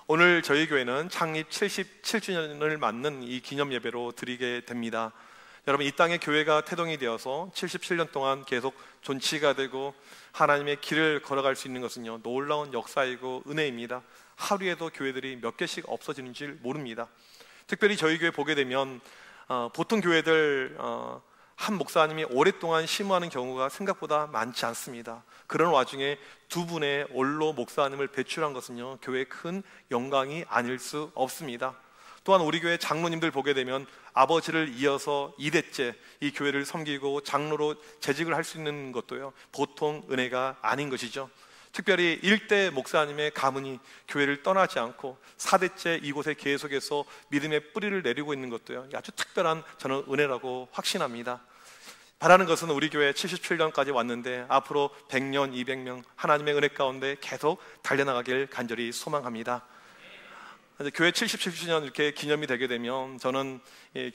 오늘 저희 교회는 창립 77주년을 맞는 이 기념 예배로 드리게 됩니다. 여러분, 이 땅에 교회가 태동이 되어서 77년 동안 계속 존치가 되고 하나님의 길을 걸어갈 수 있는 것은요, 놀라운 역사이고 은혜입니다. 하루에도 교회들이 몇 개씩 없어지는 줄 모릅니다. 특별히 저희 교회 보게 되면 보통 교회들 한 목사님이 오랫동안 심무하는 경우가 생각보다 많지 않습니다. 그런 와중에 두 분의 원로 목사님을 배출한 것은요, 교회의 큰 영광이 아닐 수 없습니다. 또한 우리 교회 장로님들 보게 되면 아버지를 이어서 2대째 이 교회를 섬기고 장로로 재직을 할 수 있는 것도요, 보통 은혜가 아닌 것이죠. 특별히 1대 목사님의 가문이 교회를 떠나지 않고 4대째 이곳에 계속해서 믿음의 뿌리를 내리고 있는 것도요, 아주 특별한 저는 은혜라고 확신합니다. 바라는 것은 우리 교회 77년까지 왔는데 앞으로 100년, 200년 하나님의 은혜 가운데 계속 달려나가길 간절히 소망합니다. 교회 77주년 이렇게 기념이 되게 되면 저는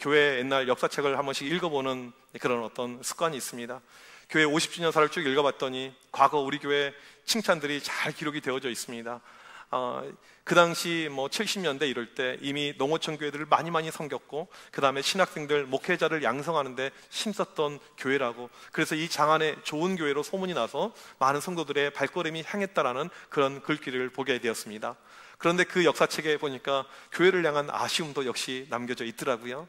교회 옛날 역사책을 한 번씩 읽어보는 그런 어떤 습관이 있습니다. 교회 50주년사를 쭉 읽어봤더니 과거 우리 교회 칭찬들이 잘 기록이 되어져 있습니다. 그 당시 70년대 이럴 때 이미 농어촌 교회들을 많이 섬겼고, 그 다음에 신학생들, 목회자를 양성하는데 힘썼던 교회라고, 그래서 이 장안에 좋은 교회로 소문이 나서 많은 성도들의 발걸음이 향했다라는 그런 글귀를 보게 되었습니다. 그런데 그 역사책에 보니까 교회를 향한 아쉬움도 역시 남겨져 있더라고요.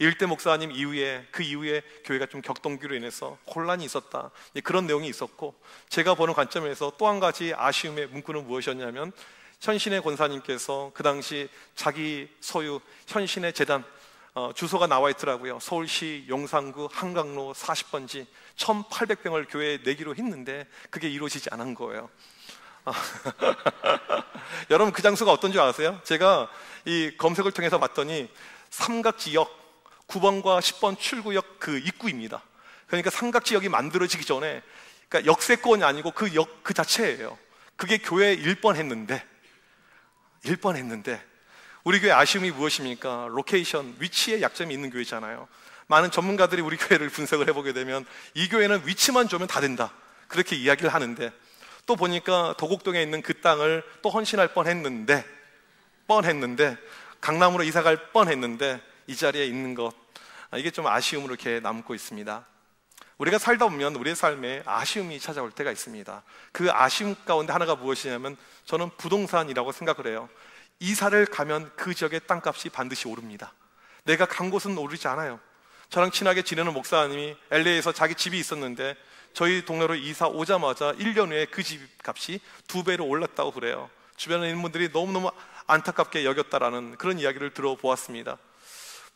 1대 목사님 이후에, 그 이후에 교회가 좀 격동기로 인해서 혼란이 있었다, 그런 내용이 있었고, 제가 보는 관점에서 또 한 가지 아쉬움의 문구는 무엇이었냐면, 현신의 권사님께서 그 당시 자기 소유 현신의 재단 주소가 나와 있더라고요. 서울시 용산구 한강로 40번지 1800병을 교회에 내기로 했는데 그게 이루어지지 않은 거예요. 여러분, 그 장소가 어떤 줄 아세요? 제가 이 검색을 통해서 봤더니 삼각지역 9번과 10번 출구역 그 입구입니다. 그러니까 삼각지역이 만들어지기 전에, 그러니까 역세권이 아니고 그 역 그 자체예요. 그게 교회에 1번 했는데 우리 교회 아쉬움이 무엇입니까? 로케이션, 위치에 약점이 있는 교회잖아요. 많은 전문가들이 우리 교회를 분석을 해보게 되면 이 교회는 위치만 좋으면 다 된다, 그렇게 이야기를 하는데, 또 보니까 도곡동에 있는 그 땅을 또 헌신할 뻔했는데 강남으로 이사갈 뻔했는데 이 자리에 있는 것, 이게 좀 아쉬움으로 이렇게 남고 있습니다. 우리가 살다 보면 우리의 삶에 아쉬움이 찾아올 때가 있습니다. 그 아쉬움 가운데 하나가 무엇이냐면, 저는 부동산이라고 생각을 해요. 이사를 가면 그 지역의 땅값이 반드시 오릅니다. 내가 간 곳은 오르지 않아요. 저랑 친하게 지내는 목사님이 LA에서 자기 집이 있었는데 저희 동네로 이사 오자마자 1년 후에 그 집값이 2배로 올랐다고 그래요. 주변에 있는 분들이 너무너무 안타깝게 여겼다라는 그런 이야기를 들어보았습니다.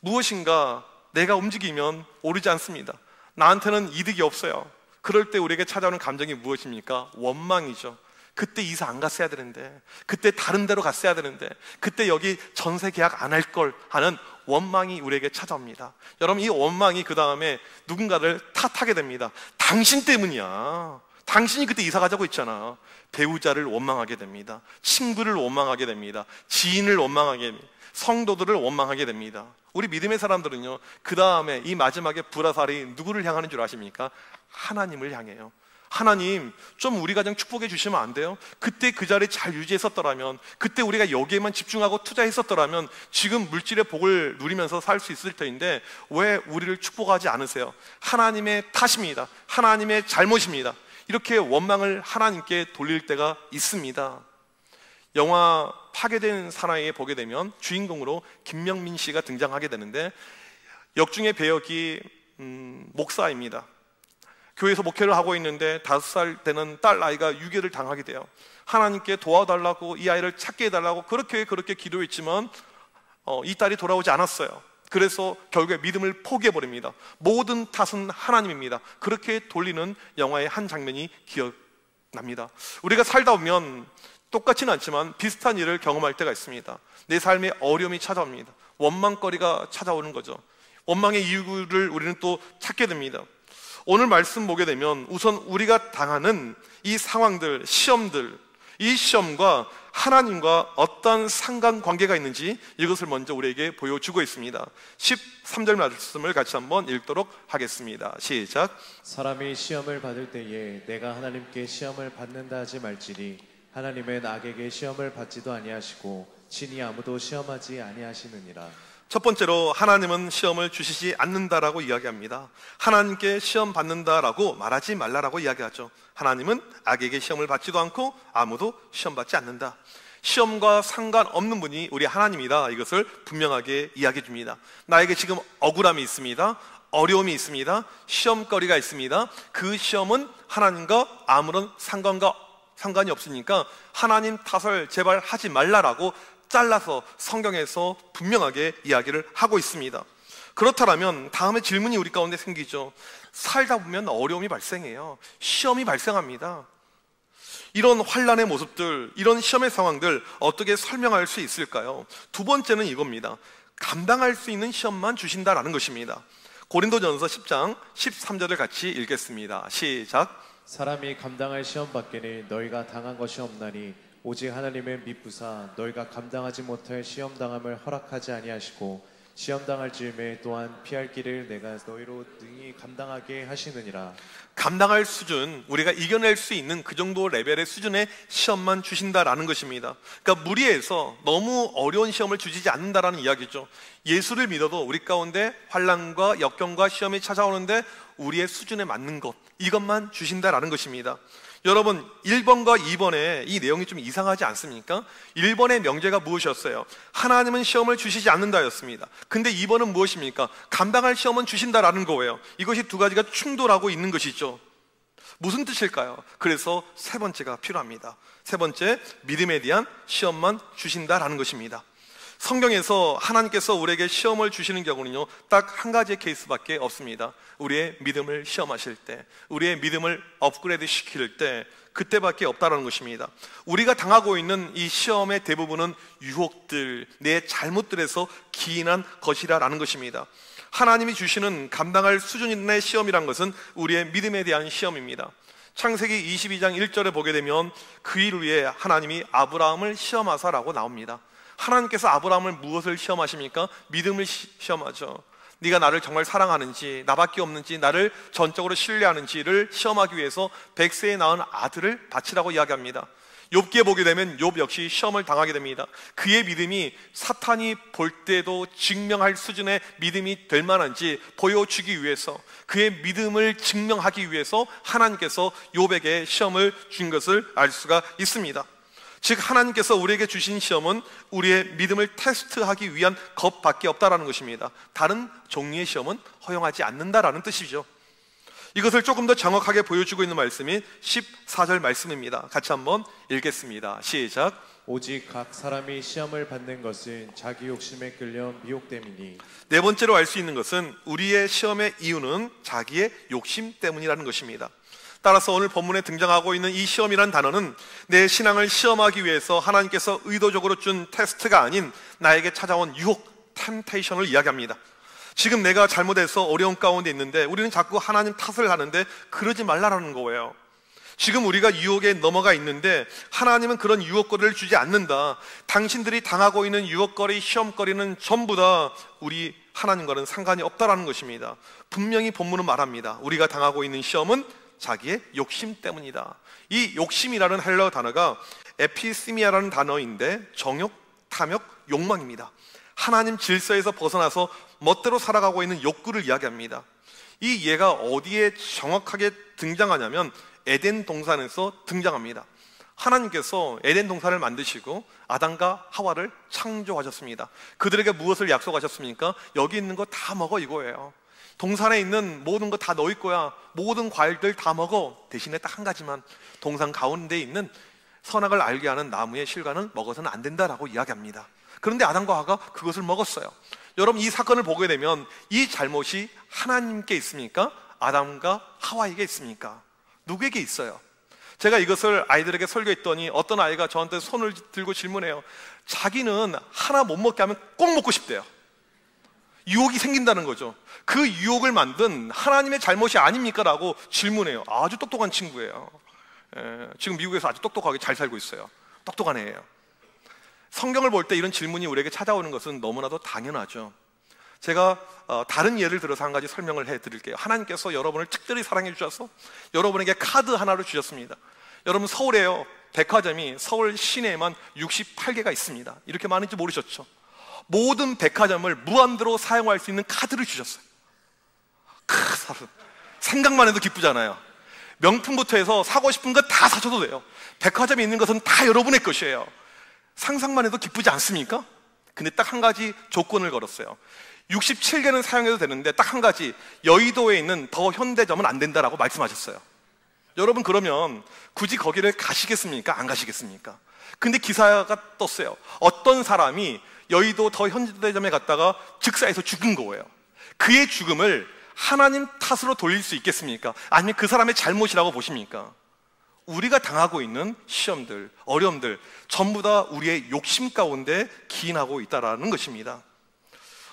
무엇인가 내가 움직이면 오르지 않습니다. 나한테는 이득이 없어요. 그럴 때 우리에게 찾아오는 감정이 무엇입니까? 원망이죠. 그때 이사 안 갔어야 되는데, 그때 다른 데로 갔어야 되는데, 그때 여기 전세 계약 안 할 걸 하는 원망이 우리에게 찾아옵니다. 여러분, 이 원망이 그 다음에 누군가를 탓하게 됩니다. 당신 때문이야. 당신이 그때 이사 가자고 했잖아. 배우자를 원망하게 됩니다. 친구를 원망하게 됩니다. 지인을 원망하게 됩니다. 성도들을 원망하게 됩니다. 우리 믿음의 사람들은요, 그 다음에 이 마지막에 불화살이 누구를 향하는 줄 아십니까? 하나님을 향해요. 하나님, 좀 우리 가정 축복해 주시면 안 돼요? 그때 그 자리 잘 유지했었더라면, 그때 우리가 여기에만 집중하고 투자했었더라면 지금 물질의 복을 누리면서 살 수 있을 터인데 왜 우리를 축복하지 않으세요? 하나님의 탓입니다. 하나님의 잘못입니다. 이렇게 원망을 하나님께 돌릴 때가 있습니다. 영화 파괴된 사나이에 보게 되면 주인공으로 김명민 씨가 등장하게 되는데, 역중의 배역이 목사입니다. 교회에서 목회를 하고 있는데 5살 되는 딸 아이가 유괴를 당하게 돼요. 하나님께 도와달라고, 이 아이를 찾게 해달라고 그렇게 기도했지만 이 딸이 돌아오지 않았어요. 그래서 결국에 믿음을 포기해버립니다. 모든 탓은 하나님입니다. 그렇게 돌리는 영화의 한 장면이 기억납니다. 우리가 살다 보면 똑같지는 않지만 비슷한 일을 경험할 때가 있습니다. 내 삶에 어려움이 찾아옵니다. 원망거리가 찾아오는 거죠. 원망의 이유를 우리는 또 찾게 됩니다. 오늘 말씀 보게 되면 우선 우리가 당하는 이 상황들, 시험들, 이 시험과 하나님과 어떤 상관관계가 있는지 이것을 먼저 우리에게 보여주고 있습니다. 13절 말씀을 같이 한번 읽도록 하겠습니다. 시작. 사람이 시험을 받을 때에 내가 하나님께 시험을 받는다 하지 말지니 하나님은 악에게 시험을 받지도 아니하시고 친히 아무도 시험하지 아니하시느니라. 첫 번째로 하나님은 시험을 주시지 않는다라고 이야기합니다. 하나님께 시험 받는다라고 말하지 말라라고 이야기하죠. 하나님은 악에게 시험을 받지도 않고 아무도 시험 받지 않는다. 시험과 상관없는 분이 우리 하나님이다. 이것을 분명하게 이야기해 줍니다. 나에게 지금 억울함이 있습니다. 어려움이 있습니다. 시험거리가 있습니다. 그 시험은 하나님과 아무런 상관이 없으니까 하나님 탓을 제발 하지 말라라고 잘라서 성경에서 분명하게 이야기를 하고 있습니다. 그렇다면 다음에 질문이 우리 가운데 생기죠. 살다 보면 어려움이 발생해요. 시험이 발생합니다. 이런 환난의 모습들, 이런 시험의 상황들 어떻게 설명할 수 있을까요? 두 번째는 이겁니다. 감당할 수 있는 시험만 주신다라는 것입니다. 고린도전서 10장 13절을 같이 읽겠습니다. 시작. 사람이 감당할 시험 밖에는 너희가 당한 것이 없나니 오직 하나님은 미쁘사 너희가 감당하지 못할 시험 당함을 허락하지 아니하시고 시험 당할 즈음에 또한 피할 길을 내가 너희로 능히 감당하게 하시느니라. 감당할 수준, 우리가 이겨낼 수 있는 그 정도 레벨의 수준의 시험만 주신다라는 것입니다. 그러니까 무리해서 너무 어려운 시험을 주시지 않는다라는 이야기죠. 예수를 믿어도 우리 가운데 환난과 역경과 시험이 찾아오는데 우리의 수준에 맞는 것, 이것만 주신다라는 것입니다. 여러분, 1번과 2번의 이 내용이 좀 이상하지 않습니까? 1번의 명제가 무엇이었어요? 하나님은 시험을 주시지 않는다였습니다. 근데 2번은 무엇입니까? 감당할 시험은 주신다라는 거예요. 이것이 두 가지가 충돌하고 있는 것이죠. 무슨 뜻일까요? 그래서 세 번째가 필요합니다. 세 번째, 믿음에 대한 시험만 주신다라는 것입니다. 성경에서 하나님께서 우리에게 시험을 주시는 경우는요, 딱 한 가지의 케이스밖에 없습니다. 우리의 믿음을 시험하실 때, 우리의 믿음을 업그레이드 시킬 때, 그때밖에 없다는 것입니다. 우리가 당하고 있는 이 시험의 대부분은 유혹들, 내 잘못들에서 기인한 것이라는 것입니다. 하나님이 주시는 감당할 수준의 시험이란 것은 우리의 믿음에 대한 시험입니다. 창세기 22장 1절에 보게 되면 그 일 위에 하나님이 아브라함을 시험하사라고 나옵니다. 하나님께서 아브라함을 무엇을 시험하십니까? 믿음을 시험하죠. 네가 나를 정말 사랑하는지, 나밖에 없는지, 나를 전적으로 신뢰하는지를 시험하기 위해서 100세에 낳은 아들을 바치라고 이야기합니다. 욥기에 보게 되면 욥 역시 시험을 당하게 됩니다. 그의 믿음이 사탄이 볼 때도 증명할 수준의 믿음이 될 만한지 보여주기 위해서, 그의 믿음을 증명하기 위해서 하나님께서 욥에게 시험을 준 것을 알 수가 있습니다. 즉 하나님께서 우리에게 주신 시험은 우리의 믿음을 테스트하기 위한 것밖에 없다라는 것입니다. 다른 종류의 시험은 허용하지 않는다라는 뜻이죠. 이것을 조금 더 정확하게 보여주고 있는 말씀이 14절 말씀입니다. 같이 한번 읽겠습니다. 시작. 오직 각 사람이 시험을 받는 것은 자기 욕심에 끌려 미혹됨이니. 네 번째로 알 수 있는 것은 우리의 시험의 이유는 자기의 욕심 때문이라는 것입니다. 따라서 오늘 본문에 등장하고 있는 이 시험이라는 단어는 내 신앙을 시험하기 위해서 하나님께서 의도적으로 준 테스트가 아닌 나에게 찾아온 유혹, 템테이션을 이야기합니다. 지금 내가 잘못해서 어려운 가운데 있는데 우리는 자꾸 하나님 탓을 하는데 그러지 말라는 거예요. 지금 우리가 유혹에 넘어가 있는데 하나님은 그런 유혹거리를 주지 않는다. 당신들이 당하고 있는 유혹거리, 시험거리는 전부 다 우리 하나님과는 상관이 없다라는 것입니다. 분명히 본문은 말합니다. 우리가 당하고 있는 시험은 자기의 욕심 때문이다. 이 욕심이라는 헬라어 단어가 에피시미아라는 단어인데 정욕, 탐욕, 욕망입니다. 하나님 질서에서 벗어나서 멋대로 살아가고 있는 욕구를 이야기합니다. 이 예가 어디에 정확하게 등장하냐면 에덴 동산에서 등장합니다. 하나님께서 에덴 동산을 만드시고 아담과 하와를 창조하셨습니다. 그들에게 무엇을 약속하셨습니까? 여기 있는 거 다 먹어, 이거예요. 동산에 있는 모든 거 다 너희 거야. 모든 과일들 다 먹어. 대신에 딱 한 가지만, 동산 가운데 있는 선악을 알게 하는 나무의 실과는 먹어서는 안 된다라고 이야기합니다. 그런데 아담과 하와가 그것을 먹었어요. 여러분, 이 사건을 보게 되면 이 잘못이 하나님께 있습니까? 아담과 하와에게 있습니까? 누구에게 있어요? 제가 이것을 아이들에게 설교했더니 어떤 아이가 저한테 손을 들고 질문해요. 자기는 하나 못 먹게 하면 꼭 먹고 싶대요. 유혹이 생긴다는 거죠. 그 유혹을 만든 하나님의 잘못이 아닙니까? 라고 질문해요. 아주 똑똑한 친구예요. 지금 미국에서 아주 똑똑하게 잘 살고 있어요. 똑똑한 애예요. 성경을 볼 때 이런 질문이 우리에게 찾아오는 것은 너무나도 당연하죠. 제가 다른 예를 들어서 한 가지 설명을 해드릴게요. 하나님께서 여러분을 특별히 사랑해 주셔서 여러분에게 카드 하나를 주셨습니다. 여러분 서울에요, 백화점이 서울 시내에만 68개가 있습니다. 이렇게 많은지 모르셨죠? 모든 백화점을 무한대로 사용할 수 있는 카드를 주셨어요. 생각만 해도 기쁘잖아요. 명품부터 해서 사고 싶은 거 다 사셔도 돼요. 백화점에 있는 것은 다 여러분의 것이에요. 상상만 해도 기쁘지 않습니까? 근데 딱 한 가지 조건을 걸었어요. 67개는 사용해도 되는데 딱 한 가지, 여의도에 있는 더 현대점은 안 된다라고 말씀하셨어요. 여러분, 그러면 굳이 거기를 가시겠습니까? 안 가시겠습니까? 근데 기사가 떴어요. 어떤 사람이 여의도 더 현대점에 갔다가 즉사해서 죽은 거예요. 그의 죽음을 하나님 탓으로 돌릴 수 있겠습니까? 아니면 그 사람의 잘못이라고 보십니까? 우리가 당하고 있는 시험들, 어려움들 전부 다 우리의 욕심 가운데 기인하고 있다는 것입니다.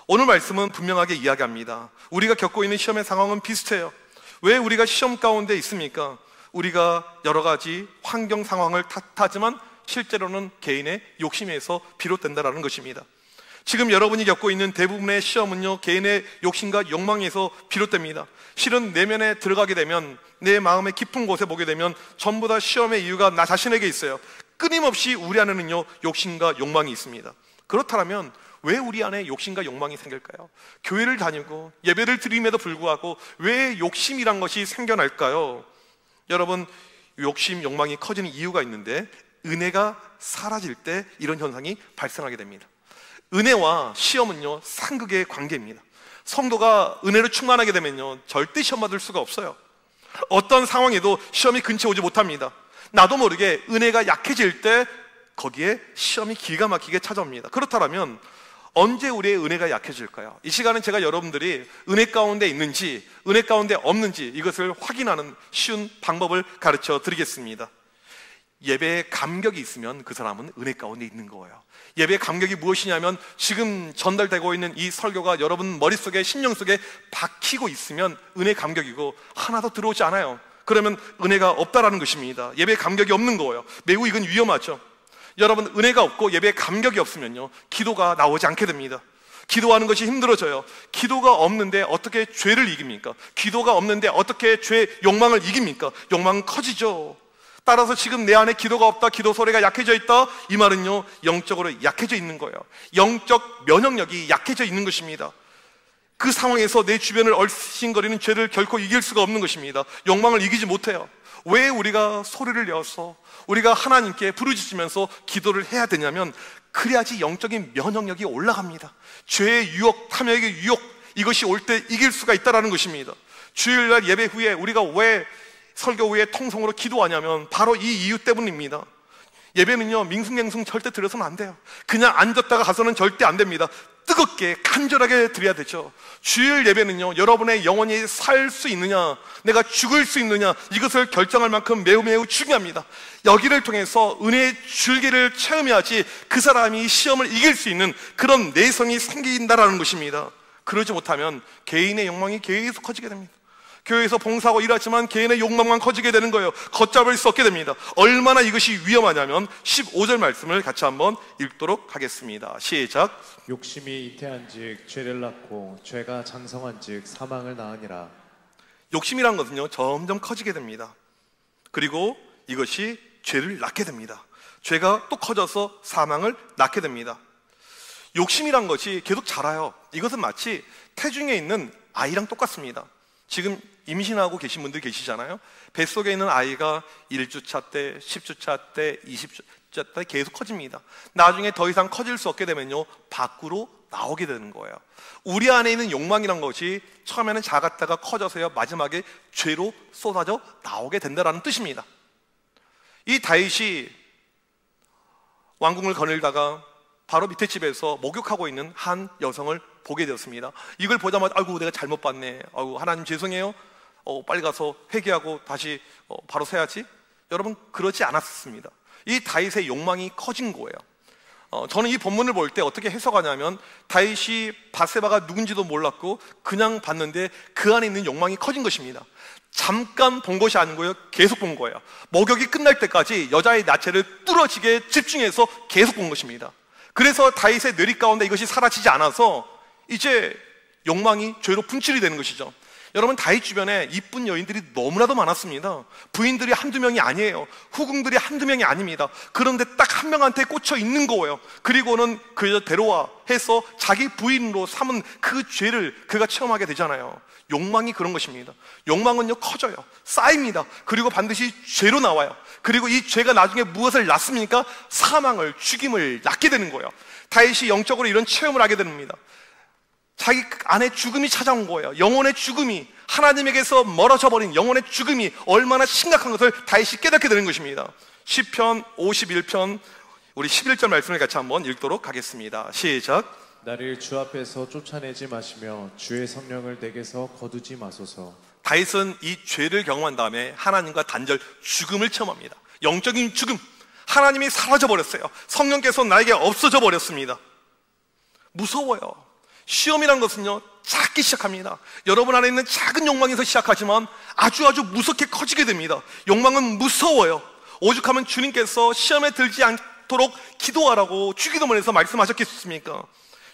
오늘 말씀은 분명하게 이야기합니다. 우리가 겪고 있는 시험의 상황은 비슷해요. 왜 우리가 시험 가운데 있습니까? 우리가 여러 가지 환경 상황을 탓하지만 실제로는 개인의 욕심에서 비롯된다는 것입니다. 지금 여러분이 겪고 있는 대부분의 시험은요, 개인의 욕심과 욕망에서 비롯됩니다. 실은 내면에 들어가게 되면, 내 마음의 깊은 곳에 보게 되면 전부 다 시험의 이유가 나 자신에게 있어요. 끊임없이 우리 안에는요, 욕심과 욕망이 있습니다. 그렇다면 왜 우리 안에 욕심과 욕망이 생길까요? 교회를 다니고 예배를 드림에도 불구하고 왜 욕심이란 것이 생겨날까요? 여러분, 욕심, 욕망이 커지는 이유가 있는데, 은혜가 사라질 때 이런 현상이 발생하게 됩니다. 은혜와 시험은요, 상극의 관계입니다. 성도가 은혜로 충만하게 되면요, 절대 시험 받을 수가 없어요. 어떤 상황에도 시험이 근처에 오지 못합니다. 나도 모르게 은혜가 약해질 때 거기에 시험이 기가 막히게 찾아옵니다. 그렇다면 언제 우리의 은혜가 약해질까요? 이 시간은 제가 여러분들이 은혜 가운데 있는지 은혜 가운데 없는지 이것을 확인하는 쉬운 방법을 가르쳐 드리겠습니다. 예배에 감격이 있으면 그 사람은 은혜 가운데 있는 거예요. 예배의 감격이 무엇이냐면, 지금 전달되고 있는 이 설교가 여러분 머릿속에, 심령 속에 박히고 있으면 은혜 감격이고, 하나도 들어오지 않아요. 그러면 은혜가 없다라는 것입니다. 예배의 감격이 없는 거예요. 매우 이건 위험하죠. 여러분, 은혜가 없고 예배의 감격이 없으면요, 기도가 나오지 않게 됩니다. 기도하는 것이 힘들어져요. 기도가 없는데 어떻게 죄를 이깁니까? 기도가 없는데 어떻게 죄 욕망을 이깁니까? 욕망은 커지죠. 따라서 지금 내 안에 기도가 없다, 기도 소리가 약해져 있다, 이 말은요, 영적으로 약해져 있는 거예요. 영적 면역력이 약해져 있는 것입니다. 그 상황에서 내 주변을 얼씬거리는 죄를 결코 이길 수가 없는 것입니다. 욕망을 이기지 못해요. 왜 우리가 소리를 내어서 우리가 하나님께 부르짖으면서 기도를 해야 되냐면, 그래야지 영적인 면역력이 올라갑니다. 죄의 유혹, 탐욕의 유혹, 이것이 올 때 이길 수가 있다는 것입니다. 주일날 예배 후에 우리가 왜 설교 후에 통성으로 기도하냐면 바로 이 이유 때문입니다. 예배는요, 밍숭맹숭 절대 드려서는 안 돼요. 그냥 앉았다가 가서는 절대 안 됩니다. 뜨겁게 간절하게 드려야 되죠. 주일 예배는요, 여러분의 영혼이 살 수 있느냐, 내가 죽을 수 있느냐, 이것을 결정할 만큼 매우 매우 중요합니다. 여기를 통해서 은혜의 줄기를 체험해야지 그 사람이 시험을 이길 수 있는 그런 내성이 생긴다라는 것입니다. 그러지 못하면 개인의 욕망이 계속 커지게 됩니다. 교회에서 봉사하고 일하지만 개인의 욕망만 커지게 되는 거예요. 걷잡을 수 없게 됩니다. 얼마나 이것이 위험하냐면 15절 말씀을 같이 한번 읽도록 하겠습니다. 시작. 욕심이 잉태한즉 죄를 낳고 죄가 장성한즉 사망을 낳으니라. 욕심이란 것은요, 점점 커지게 됩니다. 그리고 이것이 죄를 낳게 됩니다. 죄가 또 커져서 사망을 낳게 됩니다. 욕심이란 것이 계속 자라요. 이것은 마치 태중에 있는 아이랑 똑같습니다. 지금 임신하고 계신 분들 계시잖아요. 뱃속에 있는 아이가 1주차 때, 10주차 때, 20주차 때 계속 커집니다. 나중에 더 이상 커질 수 없게 되면요, 밖으로 나오게 되는 거예요. 우리 안에 있는 욕망이란 것이 처음에는 작았다가 커져서요, 마지막에 죄로 쏟아져 나오게 된다는 뜻입니다. 이 다윗이 왕궁을 거닐다가 바로 밑에 집에서 목욕하고 있는 한 여성을 보게 되었습니다. 이걸 보자마자 아이고 내가 잘못 봤네, 아이고 하나님 죄송해요, 빨리 가서 회개하고 다시 바로 서야지. 여러분, 그러지 않았습니다. 이 다윗의 욕망이 커진 거예요. 저는 이 본문을 볼 때 어떻게 해석하냐면, 다윗이 밧세바가 누군지도 몰랐고 그냥 봤는데 그 안에 있는 욕망이 커진 것입니다. 잠깐 본 것이 아니고요, 계속 본 거예요. 목욕이 끝날 때까지 여자의 나체를 뚫어지게 집중해서 계속 본 것입니다. 그래서 다윗의 뇌리 가운데 이것이 사라지지 않아서 이제 욕망이 죄로 분출이 되는 것이죠. 여러분, 다윗 주변에 이쁜 여인들이 너무나도 많았습니다. 부인들이 한두 명이 아니에요. 후궁들이 한두 명이 아닙니다. 그런데 딱 한 명한테 꽂혀 있는 거예요. 그리고는 그 여자 데려와 해서 자기 부인으로 삼은 그 죄를 그가 체험하게 되잖아요. 욕망이 그런 것입니다. 욕망은요, 커져요. 쌓입니다. 그리고 반드시 죄로 나와요. 그리고 이 죄가 나중에 무엇을 낳습니까? 사망을, 죽임을 낳게 되는 거예요. 다윗이 영적으로 이런 체험을 하게 됩니다. 자기 안에 죽음이 찾아온 거예요. 영혼의 죽음이, 하나님에게서 멀어져 버린 영혼의 죽음이 얼마나 심각한 것을 다윗이 깨닫게 되는 것입니다. 시편 51편 우리 11절 말씀을 같이 한번 읽도록 하겠습니다. 시작. 나를 주 앞에서 쫓아내지 마시며 주의 성령을 내게서 거두지 마소서. 다윗은 이 죄를 경험한 다음에 하나님과 단절, 죽음을 체험합니다. 영적인 죽음, 하나님이 사라져 버렸어요. 성령께서 나에게 없어져 버렸습니다. 무서워요. 시험이란 것은요, 작기 시작합니다. 여러분 안에 있는 작은 욕망에서 시작하지만 아주 무섭게 커지게 됩니다. 욕망은 무서워요. 오죽하면 주님께서 시험에 들지 않도록 기도하라고 주기도문에서 말씀하셨겠습니까?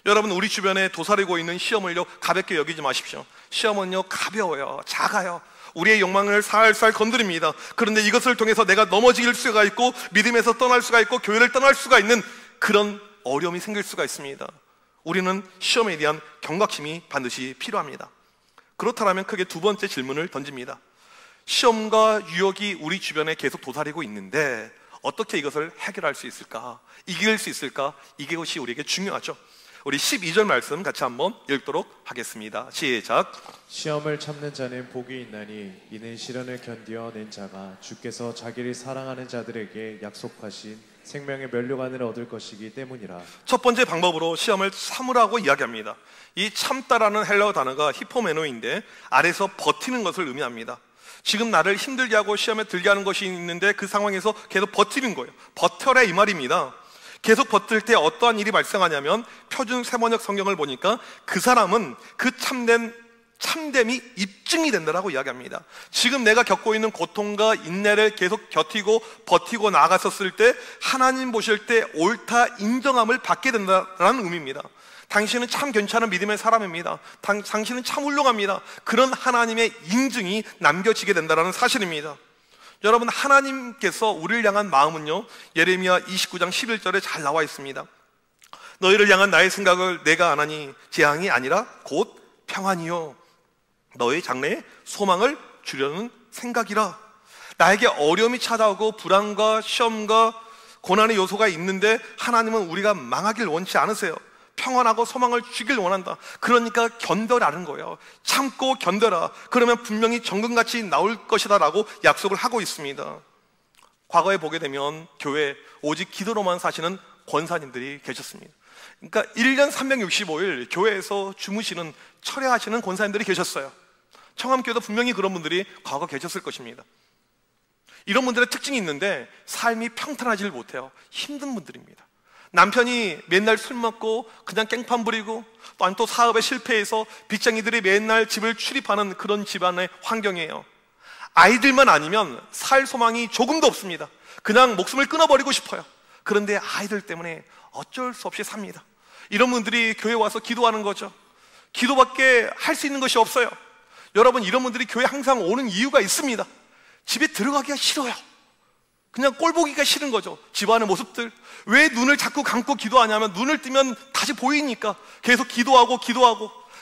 여러분, 우리 주변에 도사리고 있는 시험을요, 가볍게 여기지 마십시오. 시험은요, 가벼워요. 작아요. 우리의 욕망을 살살 건드립니다. 그런데 이것을 통해서 내가 넘어질 수가 있고, 믿음에서 떠날 수가 있고, 교회를 떠날 수가 있는 그런 어려움이 생길 수가 있습니다. 우리는 시험에 대한 경각심이 반드시 필요합니다. 그렇다면 크게 두 번째 질문을 던집니다. 시험과 유혹이 우리 주변에 계속 도사리고 있는데 어떻게 이것을 해결할 수 있을까? 이길 수 있을까? 이것이 우리에게 중요하죠. 우리 12절 말씀 같이 한번 읽도록 하겠습니다. 시작. 시험을 참는 자는 복이 있나니 이는 시련을 견디어낸 자가 주께서 자기를 사랑하는 자들에게 약속하신 생명의 면류관을 얻을 것이기 때문이라. 첫 번째 방법으로 시험을 참으라고 이야기합니다. 이 참다라는 헬라어 단어가 히포메노인데 아래서 버티는 것을 의미합니다. 지금 나를 힘들게 하고 시험에 들게 하는 것이 있는데 그 상황에서 계속 버티는 거예요. 버텨라 이 말입니다. 계속 버틸 때 어떠한 일이 발생하냐면 표준 세번역 성경을 보니까 그 사람은 그 참됨이 입증이 된다라고 이야기합니다. 지금 내가 겪고 있는 고통과 인내를 계속 버티고 나아갔었을 때 하나님 보실 때 옳다 인정함을 받게 된다라는 의미입니다. 당신은 참 괜찮은 믿음의 사람입니다. 당신은 참 훌륭합니다. 그런 하나님의 인증이 남겨지게 된다는 사실입니다. 여러분, 하나님께서 우리를 향한 마음은요, 예레미야 29장 11절에 잘 나와 있습니다. 너희를 향한 나의 생각을 내가 아나니 재앙이 아니라 곧 평안이요 너희 장래에 소망을 주려는 생각이라. 나에게 어려움이 찾아오고 불안과 시험과 고난의 요소가 있는데 하나님은 우리가 망하길 원치 않으세요. 평안하고 소망을 주길 원한다. 그러니까 견뎌라는 거예요. 참고 견뎌라. 그러면 분명히 정금같이 나올 것이다 라고 약속을 하고 있습니다. 과거에 보게 되면 교회 오직 기도로만 사시는 권사님들이 계셨습니다. 그러니까 1년 365일 교회에서 주무시는, 철야하시는 권사님들이 계셨어요. 청암교회도 분명히 그런 분들이 과거 계셨을 것입니다. 이런 분들의 특징이 있는데 삶이 평탄하지를 못해요. 힘든 분들입니다. 남편이 맨날 술 먹고 그냥 깽판 부리고 또 사업에 실패해서 빚쟁이들이 맨날 집을 출입하는 그런 집안의 환경이에요. 아이들만 아니면 살 소망이 조금도 없습니다. 그냥 목숨을 끊어버리고 싶어요. 그런데 아이들 때문에 어쩔 수 없이 삽니다. 이런 분들이 교회에 와서 기도하는 거죠. 기도밖에 할 수 있는 것이 없어요. 여러분, 이런 분들이 교회 항상 오는 이유가 있습니다. 집에 들어가기가 싫어요. 그냥 꼴 보기가 싫은 거죠. 집안의 모습들. 왜 눈을 자꾸 감고 기도하냐면 눈을 뜨면 다시 보이니까 계속 기도하고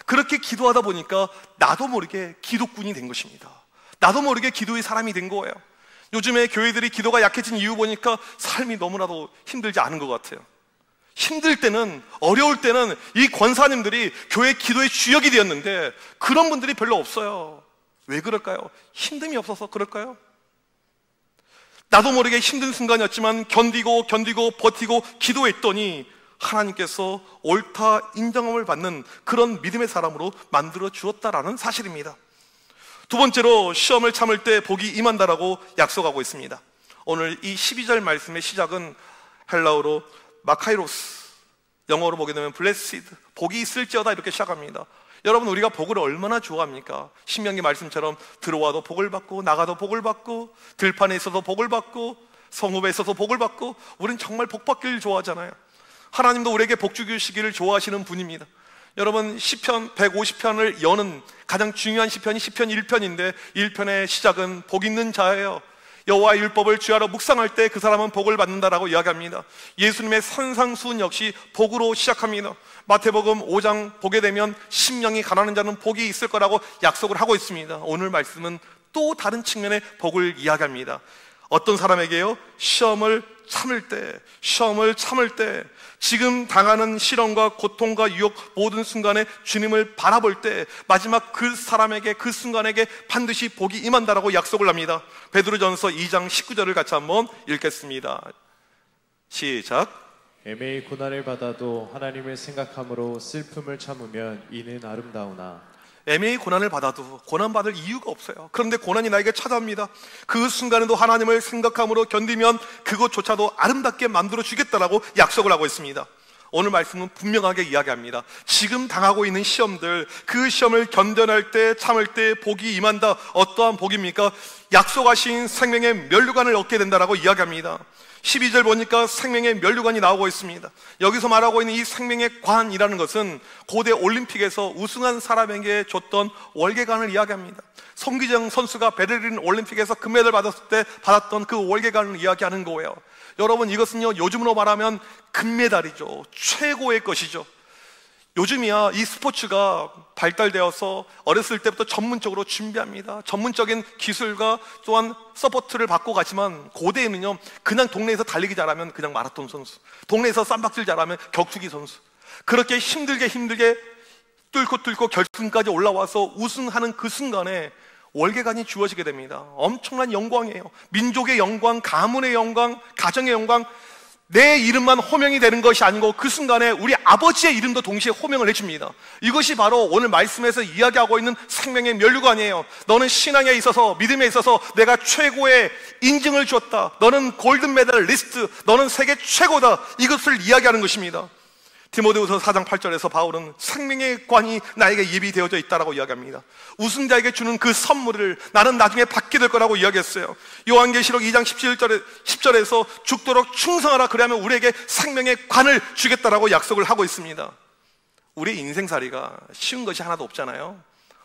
그렇게 기도하다 보니까 나도 모르게 기도꾼이 된 것입니다. 나도 모르게 기도의 사람이 된 거예요. 요즘에 교회들이 기도가 약해진 이유 보니까 삶이 너무나도 힘들지 않은 것 같아요. 힘들 때는, 어려울 때는 이 권사님들이 교회 기도의 주역이 되었는데 그런 분들이 별로 없어요. 왜 그럴까요? 힘듦이 없어서 그럴까요? 나도 모르게 힘든 순간이었지만 견디고 버티고 기도했더니 하나님께서 옳다 인정함을 받는 그런 믿음의 사람으로 만들어 주었다라는 사실입니다. 두 번째로 시험을 참을 때 복이 임한다라고 약속하고 있습니다. 오늘 이 12절 말씀의 시작은 헬라어로 마카이로스, 영어로 보게 되면 blessed, 복이 있을지어다 이렇게 시작합니다. 여러분, 우리가 복을 얼마나 좋아합니까? 신명기 말씀처럼 들어와도 복을 받고 나가도 복을 받고 들판에 있어도 복을 받고 성읍에 있어도 복을 받고 우리는 정말 복 받기를 좋아하잖아요. 하나님도 우리에게 복 주시기를 좋아하시는 분입니다. 여러분, 시편 150편을 여는 가장 중요한 시편이 시편 1편인데 1편의 시작은 복 있는 자예요. 여호와의 율법을 주야로 묵상할 때 그 사람은 복을 받는다라고 이야기합니다. 예수님의 산상수훈 역시 복으로 시작합니다. 마태복음 5장 보게 되면 심령이 가난한 자는 복이 있을 거라고 약속을 하고 있습니다. 오늘 말씀은 또 다른 측면의 복을 이야기합니다. 어떤 사람에게요? 시험을 참을 때, 지금 당하는 시련과 고통과 유혹 모든 순간에 주님을 바라볼 때 마지막 그 사람에게, 그 순간에게 반드시 복이 임한다라고 약속을 합니다. 베드로전서 2장 19절을 같이 한번 읽겠습니다. 시작. 애매히 고난을 받아도 하나님을 생각함으로 슬픔을 참으면 이는 아름다우나. 애매히 고난을 받아도 고난받을 이유가 없어요. 그런데 고난이 나에게 찾아옵니다. 그 순간에도 하나님을 생각함으로 견디면 그것조차도 아름답게 만들어 주겠다라고 약속을 하고 있습니다. 오늘 말씀은 분명하게 이야기합니다. 지금 당하고 있는 시험들, 그 시험을 견뎌낼 때, 참을 때 복이 임한다. 어떠한 복입니까? 약속하신 생명의 면류관을 얻게 된다라고 이야기합니다. 12절 보니까 생명의 면류관이 나오고 있습니다. 여기서 말하고 있는 이 생명의 관이라는 것은 고대 올림픽에서 우승한 사람에게 줬던 월계관을 이야기합니다. 송기정 선수가 베를린 올림픽에서 금메달 받았을 때 받았던 그 월계관을 이야기하는 거예요. 여러분, 이것은요, 요즘으로 말하면 금메달이죠. 최고의 것이죠. 요즘이야 이 스포츠가 발달되어서 어렸을 때부터 전문적으로 준비합니다. 전문적인 기술과 또한 서포트를 받고 가지만 고대에는요, 그냥 동네에서 달리기 잘하면 그냥 마라톤 선수, 동네에서 쌈박질 잘하면 격투기 선수, 그렇게 힘들게 뚫고 결승까지 올라와서 우승하는 그 순간에 월계관이 주어지게 됩니다. 엄청난 영광이에요. 민족의 영광, 가문의 영광, 가정의 영광. 내 이름만 호명이 되는 것이 아니고 그 순간에 우리 아버지의 이름도 동시에 호명을 해줍니다. 이것이 바로 오늘 말씀에서 이야기하고 있는 생명의 면류관이에요. 너는 신앙에 있어서, 믿음에 있어서 내가 최고의 인증을 주었다. 너는 골든메달 리스트, 너는 세계 최고다. 이것을 이야기하는 것입니다. 디모데후서 4장 8절에서 바울은 생명의 관이 나에게 예비되어져 있다라고 이야기합니다. 우승자에게 주는 그 선물을 나는 나중에 받게 될 거라고 이야기했어요. 요한계시록 2장 10절에서 죽도록 충성하라, 그래야면 우리에게 생명의 관을 주겠다라고 약속을 하고 있습니다. 우리의 인생살이가 쉬운 것이 하나도 없잖아요.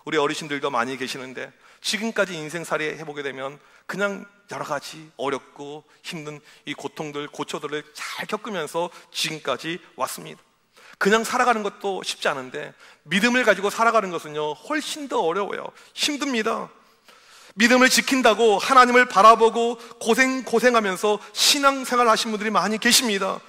우리 어르신들도 많이 계시는데 지금까지 인생살이 해보게 되면 그냥 여러 가지 어렵고 힘든 이 고통들, 고초들을 잘 겪으면서 지금까지 왔습니다. 그냥 살아가는 것도 쉽지 않은데 믿음을 가지고 살아가는 것은요, 훨씬 더 어려워요. 힘듭니다. 믿음을 지킨다고 하나님을 바라보고 고생하면서 신앙생활 하신 분들이 많이 계십니다.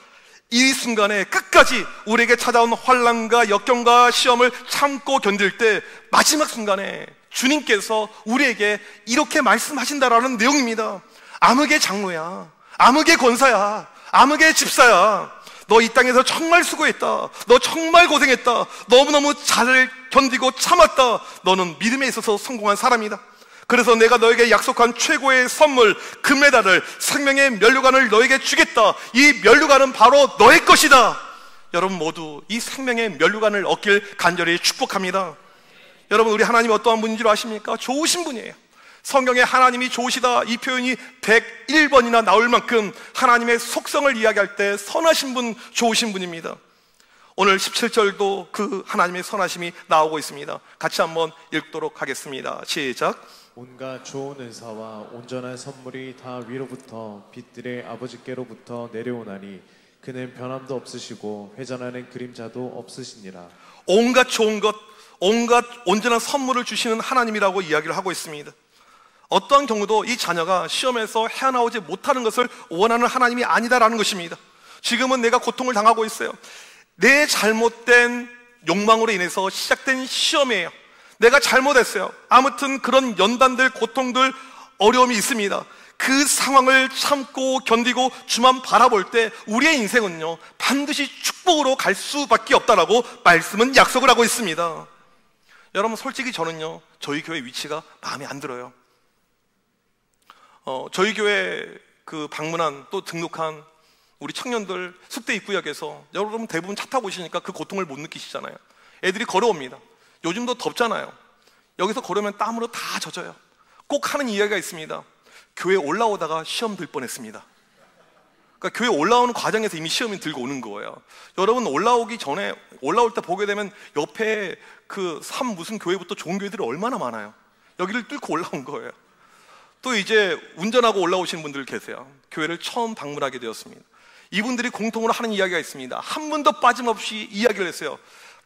이 순간에 끝까지 우리에게 찾아온 환난과 역경과 시험을 참고 견딜 때 마지막 순간에 주님께서 우리에게 이렇게 말씀하신다라는 내용입니다. 암흑의 장로야, 암흑의 권사야, 암흑의 집사야, 너 이 땅에서 정말 수고했다. 너 정말 고생했다. 너무너무 잘 견디고 참았다. 너는 믿음에 있어서 성공한 사람이다. 그래서 내가 너에게 약속한 최고의 선물, 금메달을, 생명의 면류관을 너에게 주겠다. 이 면류관은 바로 너의 것이다. 여러분 모두 이 생명의 면류관을 얻길 간절히 축복합니다. 여러분, 우리 하나님이 어떠한 분인 줄 아십니까? 좋으신 분이에요. 성경에 하나님이 좋으시다 이 표현이 101번이나 나올 만큼 하나님의 속성을 이야기할 때 선하신 분, 좋으신 분입니다. 오늘 17절도 그 하나님의 선하심이 나오고 있습니다. 같이 한번 읽도록 하겠습니다. 시작. 온갖 좋은 은사와 온전한 선물이 다 위로부터 빛들의 아버지께로부터 내려오나니 그는 변함도 없으시고 회전하는 그림자도 없으시니라. 온갖 좋은 것, 온갖 온전한 선물을 주시는 하나님이라고 이야기를 하고 있습니다. 어떠한 경우도 이 자녀가 시험에서 헤어나오지 못하는 것을 원하는 하나님이 아니다라는 것입니다. 지금은 내가 고통을 당하고 있어요. 내 잘못된 욕망으로 인해서 시작된 시험이에요. 내가 잘못했어요. 아무튼 그런 연단들, 고통들, 어려움이 있습니다. 그 상황을 참고 견디고 주만 바라볼 때 우리의 인생은요, 반드시 축복으로 갈 수밖에 없다라고 말씀은 약속을 하고 있습니다. 여러분, 솔직히 저는요, 저희 교회 위치가 마음에 안 들어요. 저희 교회 그 방문한 또 등록한 우리 청년들 숙대 입구역에서 여러분 대부분 차 타고 오시니까 그 고통을 못 느끼시잖아요. 애들이 걸어옵니다. 요즘도 덥잖아요. 여기서 걸으면 땀으로 다 젖어요. 꼭 하는 이야기가 있습니다. 교회 올라오다가 시험 들 뻔했습니다. 그러니까 교회 올라오는 과정에서 이미 시험이 들고 오는 거예요. 여러분 올라오기 전에, 올라올 때 보게 되면 옆에 그 무슨 교회부터 좋은 교회들이 얼마나 많아요. 여기를 뚫고 올라온 거예요. 또 이제 운전하고 올라오시는 분들 계세요. 교회를 처음 방문하게 되었습니다. 이분들이 공통으로 하는 이야기가 있습니다. 한 번도 빠짐없이 이야기를 했어요.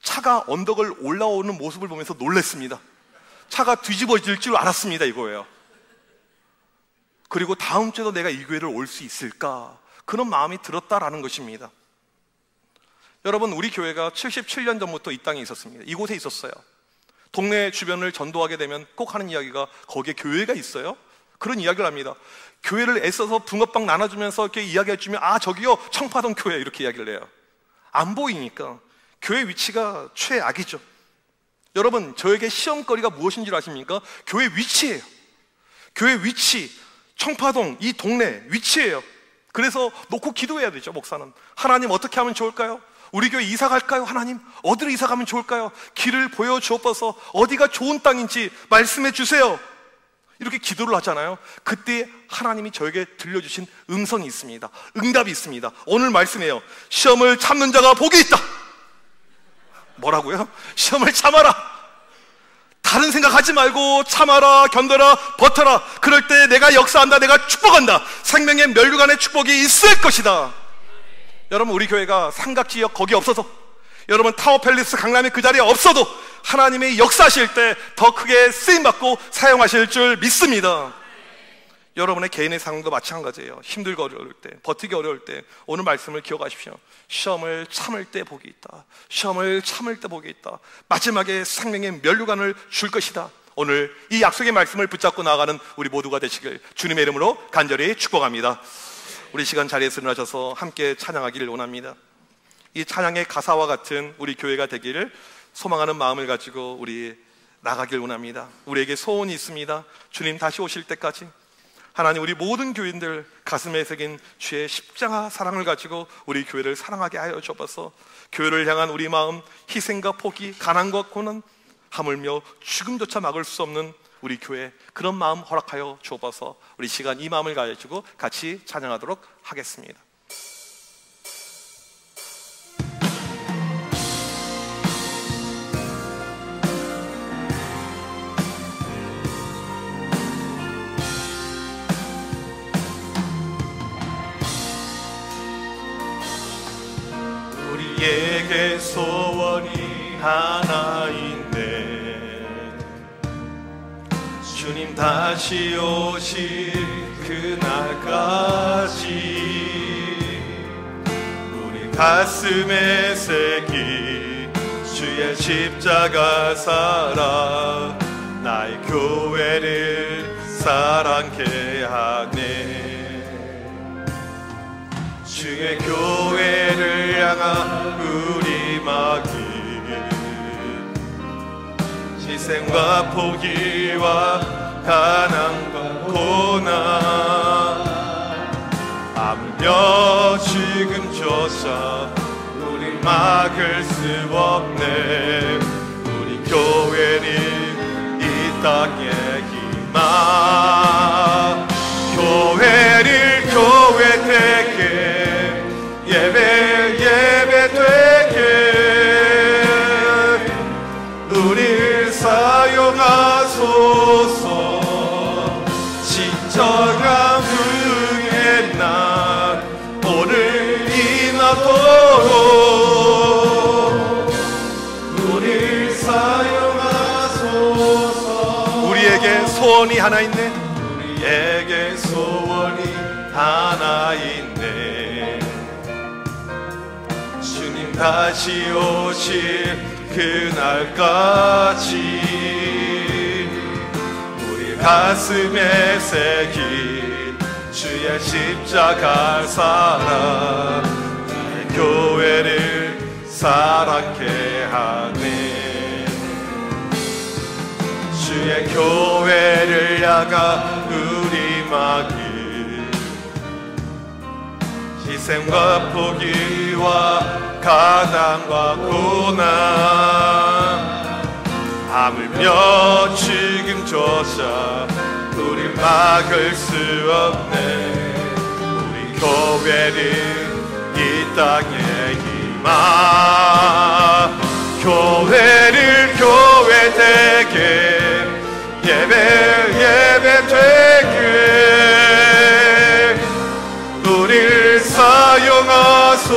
차가 언덕을 올라오는 모습을 보면서 놀랐습니다. 차가 뒤집어질 줄 알았습니다, 이거예요. 그리고 다음 주에도 내가 이 교회를 올 수 있을까, 그런 마음이 들었다라는 것입니다. 여러분, 우리 교회가 77년 전부터 이 땅에 있었습니다. 이곳에 있었어요. 동네 주변을 전도하게 되면 꼭 하는 이야기가 거기에 교회가 있어요? 그런 이야기를 합니다. 교회를 애써서 붕어빵 나눠주면서 이렇게 이야기해주면, 아, 저기요, 청파동 교회, 이렇게 이야기를 해요. 안 보이니까. 교회 위치가 최악이죠. 여러분, 저에게 시험거리가 무엇인 줄 아십니까? 교회 위치예요. 교회 위치, 청파동, 이 동네 위치예요. 그래서 놓고 기도해야 되죠, 목사는. 하나님, 어떻게 하면 좋을까요? 우리 교회 이사 갈까요? 하나님, 어디로 이사 가면 좋을까요? 길을 보여주옵소서. 어디가 좋은 땅인지 말씀해 주세요. 이렇게 기도를 하잖아요. 그때 하나님이 저에게 들려주신 음성이 있습니다. 응답이 있습니다. 오늘 말씀이에요. 시험을 참는 자가 복이 있다. 뭐라고요? 시험을 참아라. 다른 생각하지 말고 참아라, 견뎌라, 버텨라. 그럴 때 내가 역사한다, 내가 축복한다. 생명의 멸류관의 축복이 있을 것이다. 여러분, 우리 교회가 삼각지역 거기 없어서, 여러분 타워팰리스 강남이 그 자리에 없어도 하나님이 역사하실 때 더 크게 쓰임받고 사용하실 줄 믿습니다. 여러분의 개인의 상황도 마찬가지예요. 힘들고 어려울 때, 버티기 어려울 때 오늘 말씀을 기억하십시오. 시험을 참을 때 복이 있다. 시험을 참을 때 복이 있다. 마지막에 생명의 면류관을 줄 것이다. 오늘 이 약속의 말씀을 붙잡고 나아가는 우리 모두가 되시길 주님의 이름으로 간절히 축복합니다. 우리 시간 자리에서 일어나셔서 함께 찬양하기를 원합니다. 이 찬양의 가사와 같은 우리 교회가 되기를 소망하는 마음을 가지고 우리 나가길 원합니다. 우리에게 소원이 있습니다. 주님 다시 오실 때까지 하나님, 우리 모든 교인들 가슴에 새긴 주의 십자가 사랑을 가지고 우리 교회를 사랑하게 하여 주옵소서. 교회를 향한 우리 마음, 희생과 포기, 가난과 고난, 하물며 죽음조차 막을 수 없는 우리 교회, 그런 마음 허락하여 주옵소서. 우리 시간 이 마음을 가지고 같이 찬양하도록 하겠습니다. 우리에게 소원이 하나 있네. 주님 다시 오실 그날까지 우리 가슴에 새긴 주의 십자가 사랑, 나의 교회를 사랑케 하네. 주의 교회를 향한 우리 마음, 희생과 포기와 가난과 고난, 아무며 지금조차 우리 막을 수 없네. 우리 교회는 이 땅의 희망, 교회를 교회 되게, 예배 되게 우리를 사용하소서. 진정한 후의 날 오늘 임하도록 우리를 사용하소서. 우리에게 소원이 하나 있네. 우리에게 소원이 하나 있네. 주님 다시 오실 그날까지 우리 가슴에 새긴 주의 십자가 사랑, 나의 교회를 사랑케 하네. 주의 교회를 향한 우리 마음, 희생과 포기와 가난과 고난, 하물며 지금조차 우리 막을 수 없네. 우리 교회를 이 땅에 임하 교회를 교회 되게 예배 되게 우리를 사용하소서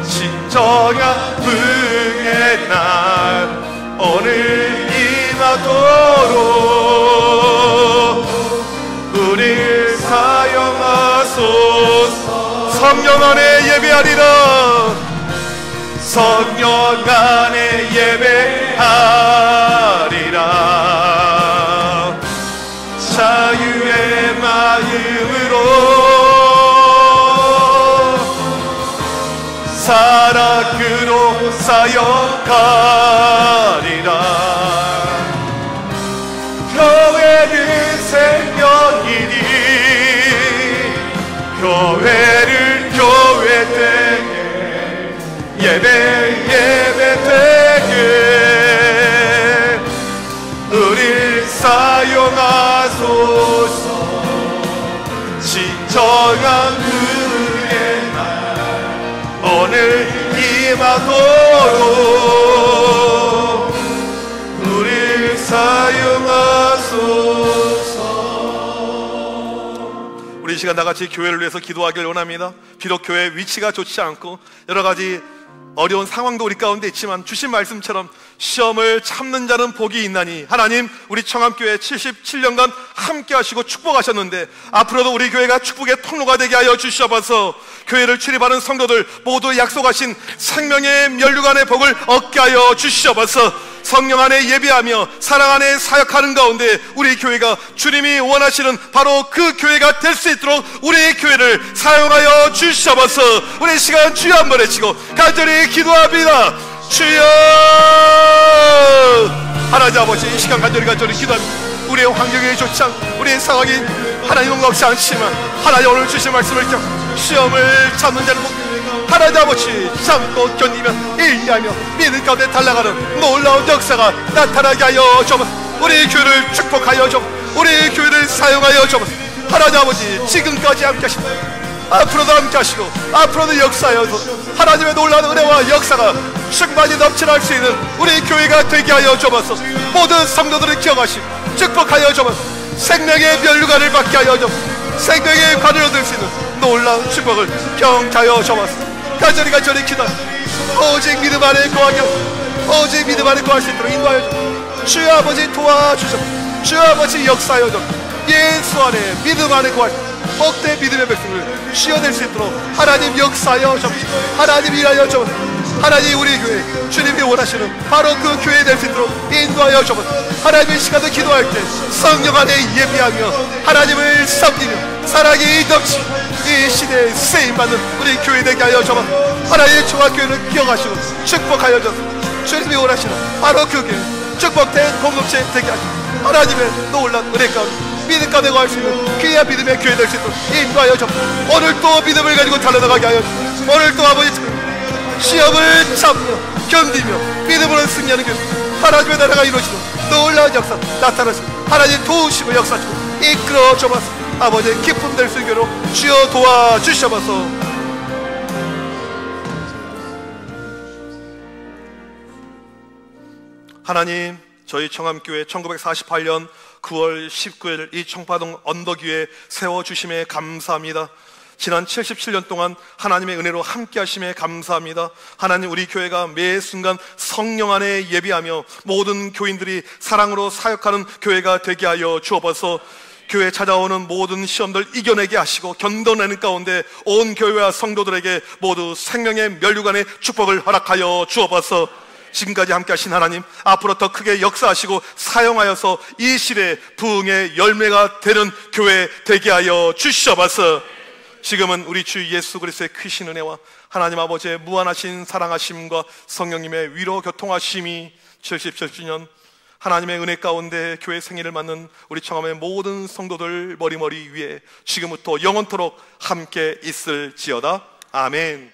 진정한 부흥의 날 오늘 임하도록 우리를 사용하소서 성령 안에 예배하리라 성령 안에 예배하리라 자유의 마음으로 사랑으로 사역하리라 교회는 생명이니 교회를 교회 되게 예배 되게 우릴 사용하소서 진정한 그의 날 오늘 임하도록 우릴 사용하소서. 우리 이 시간 나같이 교회를 위해서 기도하길 원합니다. 비록 교회의 위치가 좋지 않고 여러 가지 어려운 상황도 우리 가운데 있지만 주신 말씀처럼 시험을 참는 자는 복이 있나니 하나님 우리 청암교회 77년간 함께 하시고 축복하셨는데 앞으로도 우리 교회가 축복의 통로가 되게 하여 주시옵소서. 교회를 출입하는 성도들 모두 약속하신 생명의 면류관의 복을 얻게 하여 주시옵소서. 성령 안에 예배하며 사랑 안에 사역하는 가운데 우리 교회가 주님이 원하시는 바로 그 교회가 될 수 있도록 우리 교회를 사용하여 주시옵소서. 우리 시간 주여 한번 외치고 간절히 기도합니다. 주여 하나님 아버지 이 시간 간절히 기도합니다. 우리의 환경이 좋지 않고 우리의 상황이 하나님은 없지 않지만 하나님 오늘 주신 말씀을 시험을 참는 자는 하나님 아버지 참고 견디며 인내하며 믿음 가운데 달려가는 놀라운 역사가 나타나게 하여 주옵소서. 우리 교회를 축복하여 주옵소서. 우리 교회를 사용하여 주옵소서. 하나님 아버지 지금까지 함께 하시고 앞으로도 함께 하시고 앞으로도 역사하여서 하나님의 놀라운 은혜와 역사가 충만히 넘쳐날 수 있는 우리 교회가 되게 하여 주옵소서. 모든 성도들을 기억하시고 축복하여 주옵소서. 생명의 면류관을 받게 하여 주옵소서. 생명의 관을 얻을 수 있는 놀라운 축복을 경하여 주옵소서. 간절히 기도합니다. 오직 믿음 안에 거하게 오직 믿음 안에 거할 수 있도록 인도하여 주옵소서. 주여 아버지 도와주옵소서. 주여 아버지 역사하여 주옵소서. 예수 안에 믿음 안에 거할 복된 믿음의 백성을 쉬어낼 수 있도록 하나님 역사하여 주옵소서. 하나님 일하여 주옵소서. 하나님 우리 교회 주님이 원하시는 바로 그 교회 될 수 있도록 인도하여 주옵소서. 하나님의 시간을 기도할 때 성령 안에 예배하며 하나님을 섬기며 사랑이 넘치 이 시대에 쓰임받는 우리 교회 되게 하여 주옵소서. 하나님의 종합교회를 기억하시고 축복하여 주옵소서. 주님이 원하시는 바로 그 교회 축복된 공동체 되게 하시고 하나님의 놀라운 은혜 가운데 믿음 가운데 거할 수 있는 귀한 믿음의 교회 될 수 있도록 인도하여 주옵소서. 오늘 또 믿음을 가지고 달려나가게 하여 주옵소서. 오늘 또 아버지 시험을 참며 견디며 믿음으로 승리하는 교회 하나님의 나라가 이루어지는 놀라운 역사 나타나시고 하나님 도우시고 역사하시고 이끌어 주옵소서. 아버지의 기쁨 될 수 있는 교회로 주여 도와주시옵소서. 하나님 저희 청암교회 1948년 9월 19일 이 청파동 언덕 위에 세워주심에 감사합니다. 지난 77년 동안 하나님의 은혜로 함께 하심에 감사합니다. 하나님 우리 교회가 매 순간 성령 안에 예배하며 모든 교인들이 사랑으로 사역하는 교회가 되게 하여 주옵소서. 교회에 찾아오는 모든 시험들 이겨내게 하시고 견뎌내는 가운데 온 교회와 성도들에게 모두 생명의 면류관의 축복을 허락하여 주옵소서. 지금까지 함께 하신 하나님 앞으로 더 크게 역사하시고 사용하여서 이 시대에 부흥의 열매가 되는 교회 되게 하여 주시옵소서. 지금은 우리 주 예수 그리스도의 크신 은혜와 하나님 아버지의 무한하신 사랑하심과 성령님의 위로 교통하심이 77주년 하나님의 은혜 가운데 교회 생일을 맞는 우리 청암의 모든 성도들 머리머리 위에 지금부터 영원토록 함께 있을지어다. 아멘.